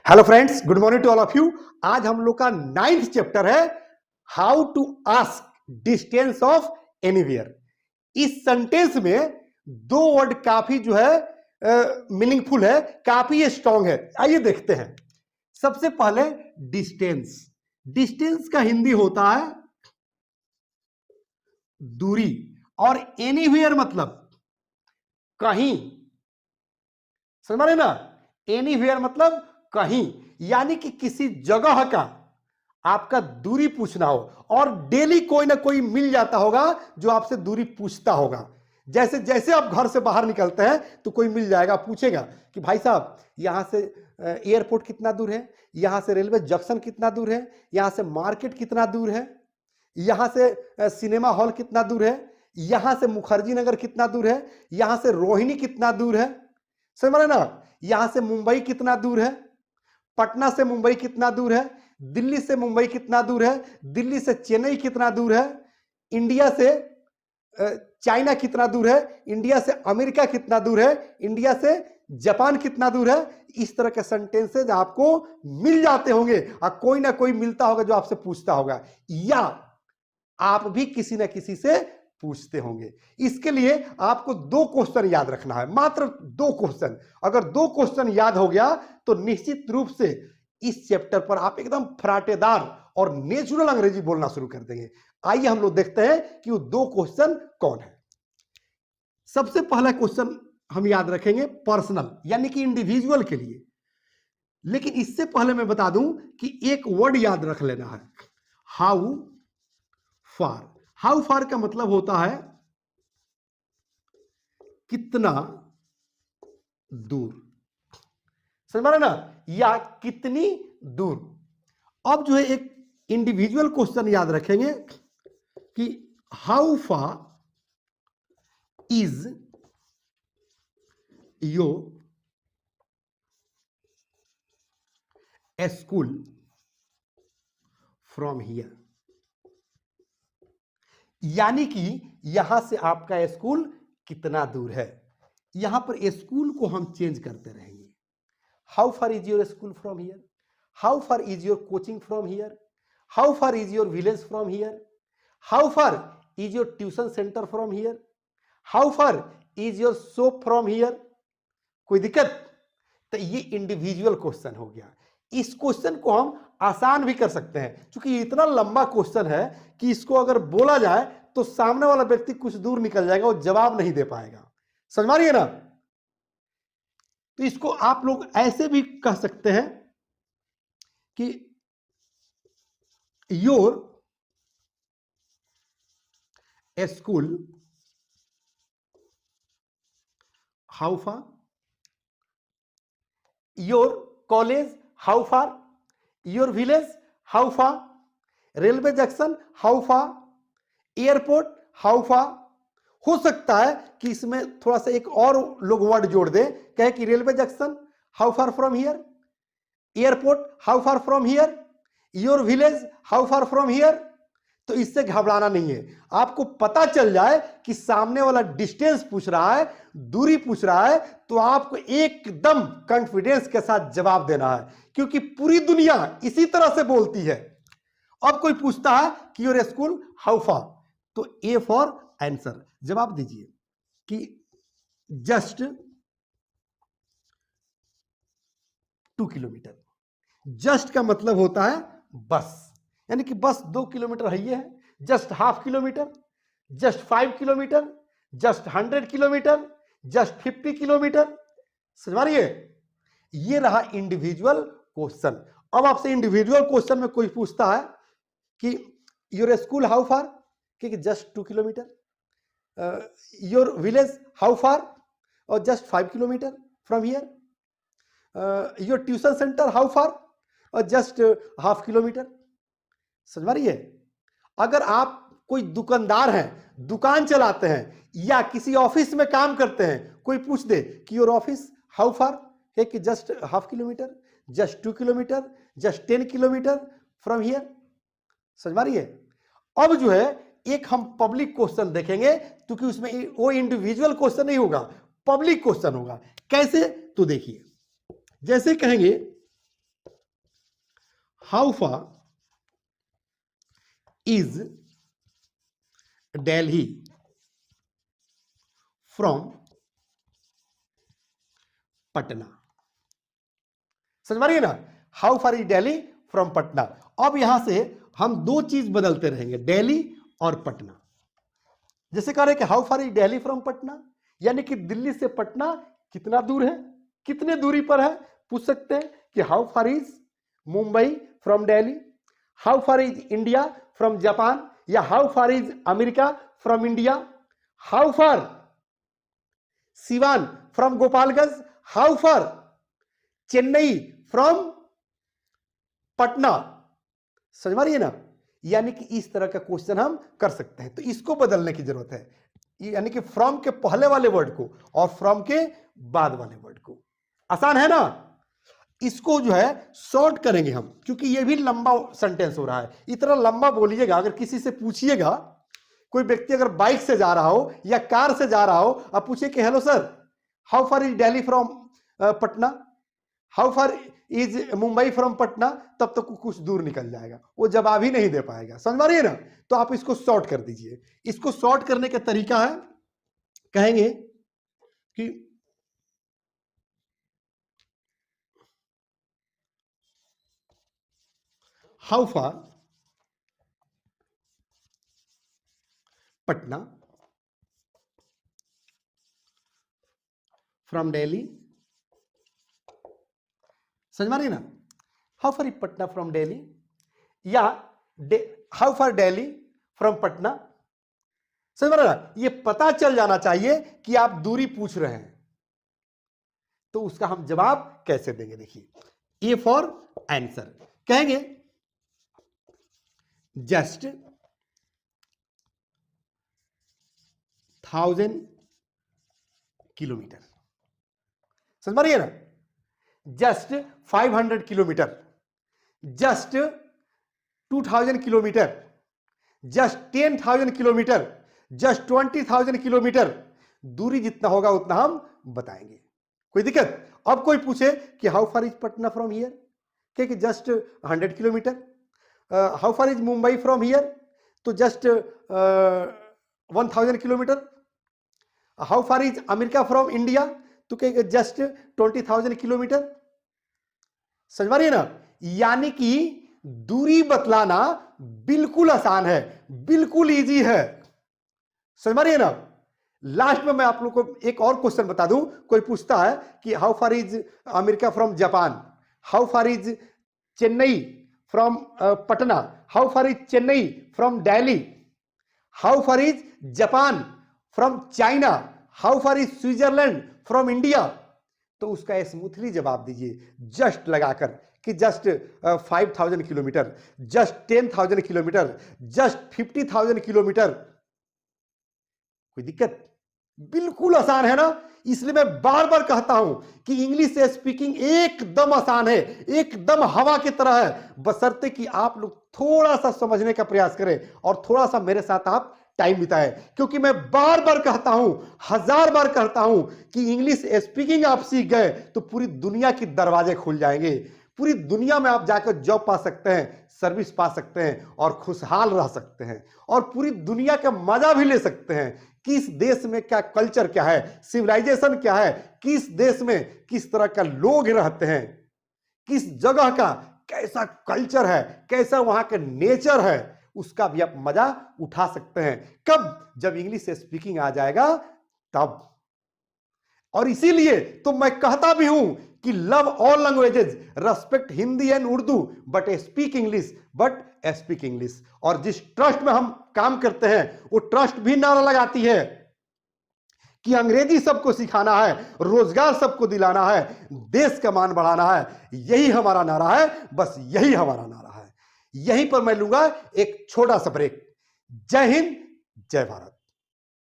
Hello friends, good morning to all of you. आज हम लोग का 9th चैप्टर है how to ask distance of anywhere. इस सेंटेंस में दो वर्ड काफी जो है मीनिंगफुल है, काफी स्ट्रांग है। आइए देखते हैं। सबसे पहले डिस्टेंस। डिस्टेंस का हिंदी होता है दूरी, और एनीवेयर मतलब कहीं। समझ रहे ना? एनीवेयर मतलब कहीं, यानी कि किसी जगह का आपका दूरी पूछना हो, और डेली कोई ना कोई मिल जाता होगा जो आपसे दूरी पूछता होगा। जैसे जैसे आप घर से बाहर निकलते हैं तो कोई मिल जाएगा, पूछेगा कि भाई साहब यहां से एयरपोर्ट कितना दूर है, यहां से रेलवे जंक्शन कितना दूर है, यहां से मार्केट कितना दूर है, यहां से सिनेमा हॉल कितना दूर है, यहां से मुखर्जी नगर कितना दूर है, यहां से रोहिणी कितना दूर है। समझ रहे ना? यहां से मुंबई कितना दूर है, पटना से मुंबई कितना दूर है, दिल्ली से मुंबई कितना दूर है, दिल्ली से चेन्नई कितना दूर है, इंडिया से चाइना कितना दूर है, इंडिया से अमेरिका कितना दूर है, इंडिया से जापान कितना दूर है। इस तरह के सेंटेंसेज आपको मिल जाते होंगे, और कोई ना कोई मिलता होगा जो आपसे पूछता होगा, या आप भी किसी ना किसी से पूछते होंगे। इसके लिए आपको दो क्वेश्चन याद रखना है, मात्र दो क्वेश्चन। अगर दो क्वेश्चन याद हो गया तो निश्चित रूप से इस चैप्टर पर आप एकदम फराटेदार और नेचुरल अंग्रेजी बोलना शुरू कर देंगे। आइए हम लोग देखते हैं कि वो दो क्वेश्चन कौन है। सबसे पहला क्वेश्चन हम याद रखेंगे पर्सनल, यानी कि इंडिविजुअल के लिए। लेकिन इससे पहले मैं बता दूं कि एक वर्ड याद रख लेना है, हाउ फार। हाउ फार का मतलब होता है कितना दूर। समझ रहे ना? या कितनी दूर। अब जो है एक इंडिविजुअल क्वेश्चन याद रखेंगे कि how far is your school from here. यानी कि यहां से आपका स्कूल कितना दूर है। यहां पर स्कूल को हम चेंज करते रहेंगे। How far is your school from here, how far is your coaching from here, how far is your village from here, how far is your tuition centre from here, how far is your shop from here. कोई दिक्कत? तो ये individual question हो गया। इस question को हम आसान भी कर सकते हैं, क्योंकि ये इतना लंबा क्वेश्चन है कि इसको अगर बोला जाए तो सामने वाला व्यक्ति कुछ दूर निकल जाएगा, वो जवाब नहीं दे पाएगा। समझ मारिए ना? तो इसको आप लोग ऐसे भी कह सकते हैं कि your school how far, your college how far, your village how far, railway junction how far, airport how far. हो सकता है कि इसमें थोड़ा सा एक और लोग वर्ड जोड़ दें, कहे कि railway junction how far from here, airport how far from here, your village how far from here. तो इससे घबराना नहीं है। आपको पता चल जाए कि सामने वाला डिस्टेंस पूछ रहा है, दूरी पूछ रहा है, तो आपको एकदम कॉन्फिडेंस के साथ जवाब देना है, क्योंकि पूरी दुनिया इसी तरह से बोलती है। अब कोई पूछता है कि योर स्कूल हाउ फार, तो ए फॉर आंसर, जवाब दीजिए कि जस्ट 2 किलोमीटर। जस्ट का मतलब होता है बस, यानी कि बस 2 किलोमीटर है, ये है। Just half kilometre, just 5 kilometre, just 100 kilometre, just 50 kilometre. समझ रही है? ये रहा इंडिविजुअल क्वेश्चन। अब आपसे इंडिविजुअल क्वेश्चन में कोई पूछता है कि योर स्कूल हाउ फार, कि just 2 kilometre, your village how far, और just 5 kilometre from here, your tuition centre how far, और जस्ट हाफ किलोमीटर। समझ रही है? अगर आप कोई दुकानदार हैं, दुकान चलाते हैं, या किसी ऑफिस में काम करते हैं, कोई पूछ दे कि योर ऑफिस हाउ फार, है कि just half kilometre, just 2 kilometre, just 10 kilometre from here. समझ रही है? अब जो है एक हम पब्लिक क्वेश्चन देखेंगे, क्योंकि उसमें वो इंडिविजुअल क्वेश्चन नहीं होगा, पब्लिक क्वेश्चन होगा। कैसे? तो देखिए, जैसे कहेंगे how far is Delhi from Patna. समझ पा रही है ना, how far is Delhi from Patna. अब यहां से हम दो चीज बदलते रहेंगे, दिल्ली और पटना। जैसे कह रहे कि how far is Delhi from Patna, यानी कि दिल्ली से पटना कितना दूर है, कितने दूरी पर है। पूछ सकते हैं कि how far is Mumbai from Delhi, how far is India from Japan, या how far is America from India, how far Siwan from Gopalganj, how far Chennai from Patna. समझ पा रही है ना, यानी कि इस तरह का क्वेश्चन हम कर सकते हैं। तो इसको बदलने की जरूरत है, यानी कि फ्रॉम के पहले वाले वर्ड को और फ्रॉम के बाद वाले वर्ड को। आसान है ना। इसको जो है शॉर्ट करेंगे हम, क्योंकि ये भी लंबा सेंटेंस हो रहा है। इतना लंबा बोलिएगा, अगर किसी से पूछिएगा, कोई व्यक्ति अगर बाइक से जा रहा हो या कार से जा रहा हो, अब पूछे कि hello sir, how far is Delhi from Patna, how far is Mumbai from Patna, तब तक कुछ दूर निकल जाएगा, वो जवाब ही नहीं दे पाएगा। समझ पा रही है ना। तो आप इसको शॉर्ट कर दीजिए। इसको शॉर्ट करने का तरीका है, कहेंगे कि how far Patna from Delhi. समझ में नहीं ना, how far is Patna from Delhi, या how far Delhi from Patna. समझ में ना, ये पता चल जाना चाहिए कि आप दूरी पूछ रहे हैं, तो उसका हम जवाब कैसे देंगे। देखिए, ए फॉर आंसर, कहेंगे जस्ट 1000 किलोमीटर। समझ पा रही है ना, just 500 kilometre, just 2000 kilometre, just 10,000 kilometre, just 20,000 kilometre. दूरी जितना होगा उतना हम बताएंगे, कोई दिक्कत। अब कोई पूछे कि how far is Patna from here, कि just 100 kilometre, how far is Mumbai from here, तो just 1000 kilometre, how far is America from India, तो कहेंगे जस्ट 20,000 किलोमीटर। समझ पा रही है ना, यानी कि दूरी बतलाना बिल्कुल आसान है, बिल्कुल इजी है। समझ पा रही है ना। लास्ट में मैं आप लोग को एक और क्वेश्चन बता दूं। कोई पूछता है कि how far is America from Japan, how far is Chennai from Patna, how far is Chennai from Delhi, how far is Japan from China, how far is Switzerland from India. तो उसका स्मूथली जवाब दीजिए जस्ट लगाकर कि just 5,000 kilometre, just 10,000 kilometre, just 50,000 kilometre. कोई दिक्कत, बिल्कुल आसान है ना। इसलिए मैं बार बार कहता हूं कि इंग्लिश स्पीकिंग एकदम आसान है, एकदम हवा की तरह है, बशर्ते कि आप लोग थोड़ा सा समझने का प्रयास करें और थोड़ा सा मेरे साथ आप टाइम बिताएं। क्योंकि मैं बार बार कहता हूं, 1000 बार कहता हूं कि इंग्लिश स्पीकिंग आप सीख गए तो पूरी दुनिया के दरवाजे खुल जाएंगे। पूरी दुनिया में आप जाकर जॉब पा सकते हैं, सर्विस पा सकते हैं और खुशहाल रह सकते हैं और पूरी दुनिया का मजा भी ले सकते हैं। किस देश में क्या कल्चर क्या है, सिविलाइजेशन क्या है, किस देश में किस तरह का लोग रहते हैं, किस जगह का कैसा कल्चर है, कैसा वहां का नेचर है, उसका भी आप मजा उठा सकते हैं। कब? जब इंग्लिश स्पीकिंग आ जाएगा तब। और इसीलिए तो मैं कहता भी हूं कि love all languages, respect Hindi and Urdu, but speak English, but speak English. और जिस ट्रस्ट में हम काम करते हैं वो ट्रस्ट भी नारा लगाती है कि अंग्रेजी सबको सिखाना है, रोजगार सबको दिलाना है, देश का मान बढ़ाना है। यही हमारा नारा है, बस यही हमारा नारा है। यहीं पर मैं लूंगा एक छोटा सा ब्रेक। जय हिंद, जय भारत।